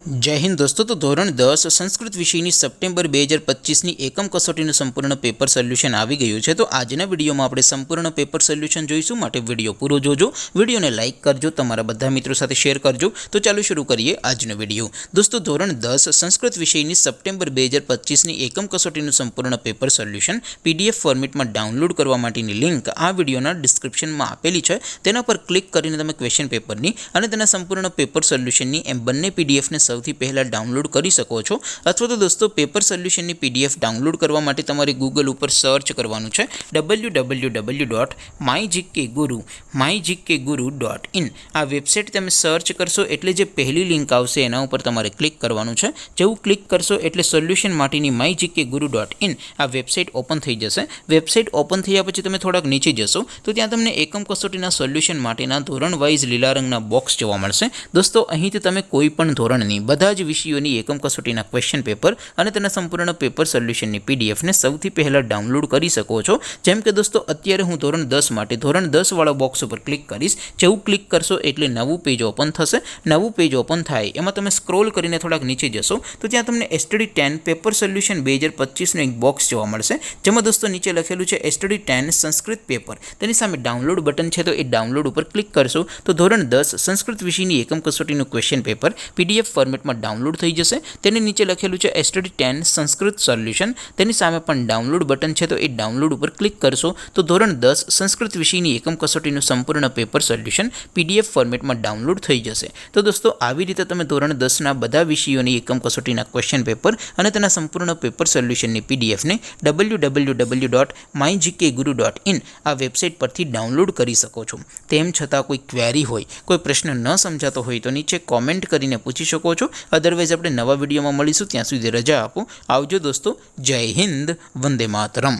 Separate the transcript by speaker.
Speaker 1: जय हिंद दोस्तों। तो धोरण 10 संस्कृत विषयની સપ્ટેમ્બર 2025ની એકમ કસોટીનું સંપૂર્ણ પેપર સોલ્યુશન આવી ગયું છે। તો આજના વિડીયોમાં આપણે સંપૂર્ણ પેપર સોલ્યુશન જોઈશું, માટે વિડીયો પૂરો જોજો, વિડીયોને લાઇક કરજો, તમારા બધા મિત્રો સાથે શેર કરજો। તો ચાલો શરૂ કરીએ આજનો વિડીયો। દોસ્તો ધોરણ 10 સંસ્કૃત વિષયની સપ્ટેમ્બર 2025ની એકમ કસોટીનું સંપૂર્ણ પેપર સોલ્યુશન પીડીએફ ફોર્મેટમાં ડાઉનલોડ કરવા માટેની લિંક આ વિડીયોના ડિસ્ક્રિપ્શનમાં આપેલી છે। તેના પર ક્લિક કરીને તમે ક્વેશ્ચન પેપરની અને તેના સંપૂર્ણ પેપર સોલ્યુશનની એમ બંને પીડીએફને સૌથી પહેલા ડાઉનલોડ કરી શકો છો। અથવા તો દોસ્તો પેપર સોલ્યુશનની પીડીએફ ડાઉનલોડ કરવા માટે તમારે ગૂગલ ઉપર સર્ચ કરવાનું છે www.mygkguru.in। આ વેબસાઇટ તમે સર્ચ કરશો એટલે જે પહેલી લિંક આવશે એના ઉપર તમારે ક્લિક કરવાનું છે। જેવું ક્લિક કરશો એટલે સોલ્યુશન માટેની mygkguru.in આ વેબસાઇટ ઓપન થઈ જશે। વેબસાઇટ ઓપન થયા પછી તમે થોડાક નીચે જશો તો ત્યાં તમને એકમ કસોટીના સોલ્યુશન માટેના ધોરણ વાઇઝ લીલા રંગના બોક્સ જોવા મળશે। દોસ્તો અહીંથી તમે કોઈ પણ ધોરણની બધા જ વિષયોની એકમ કસોટીના ક્વેશ્ચન પેપર અને તેના સંપૂર્ણ પેપર સોલ્યુશનની પીડીએફને સૌથી પહેલાં ડાઉનલોડ કરી શકો છો। જેમ કે દોસ્તો અત્યારે હું ધોરણ 10 માટે ધોરણ 10 વાળા બોક્સ ઉપર ક્લિક કરીશ। જેવું ક્લિક કરશો એટલે નવું પેજ ઓપન થશે। નવું પેજ ઓપન થાય એમાં તમે સ્ક્રોલ કરીને થોડાક નીચે જશો તો ત્યાં તમને STD 10 પેપર સોલ્યુશન 2025નું એક બોક્સ જોવા મળશે, જેમાં દોસ્તો નીચે લખેલું છે STD 10 સંસ્કૃત પેપર। તેની સામે ડાઉનલોડ બટન છે, તો એ ડાઉનલોડ ઉપર ક્લિક કરશો તો ધોરણ 10 સંસ્કૃત વિષયની એકમ કસોટીનું ક્વેશ્ચન પેપર પીડીએફ ફોર્મેટમાં ડાઉનલોડ થઈ જશે। તેની નીચે લખેલું છે STD 10 સંસ્કૃત સોલ્યુશન, તેની સામે પણ ડાઉનલોડ બટન છે, તો એ ડાઉનલોડ ઉપર ક્લિક કરશો તો ધોરણ 10 સંસ્કૃત વિષયની એકમ કસોટીનું સંપૂર્ણ પેપર સોલ્યુશન પીડીએફ ફોર્મેટમાં ડાઉનલોડ થઈ જશે। તો દોસ્તો આવી રીતે તમે ધોરણ 10ના બધા વિષયોની એકમ કસોટીના ક્વેશ્ચન પેપર અને તેના સંપૂર્ણ પેપર સોલ્યુશનની પીડીએફને www.mygkguru.in આ વેબસાઇટ પરથી ડાઉનલોડ કરી શકો છો। તેમ છતાં કોઈ ક્વેરી હોય, કોઈ પ્રશ્ન ન સમજાતો હોય તો નીચે કોમેન્ટ કરીને પૂછી શકો છો। અદરવાઇઝ આપણે નવા વિડીયોમાં મળીશું, ત્યાં સુધી રજા આપો। આવજો દોસ્તો, જય હિન્દ, વંદે માતરમ।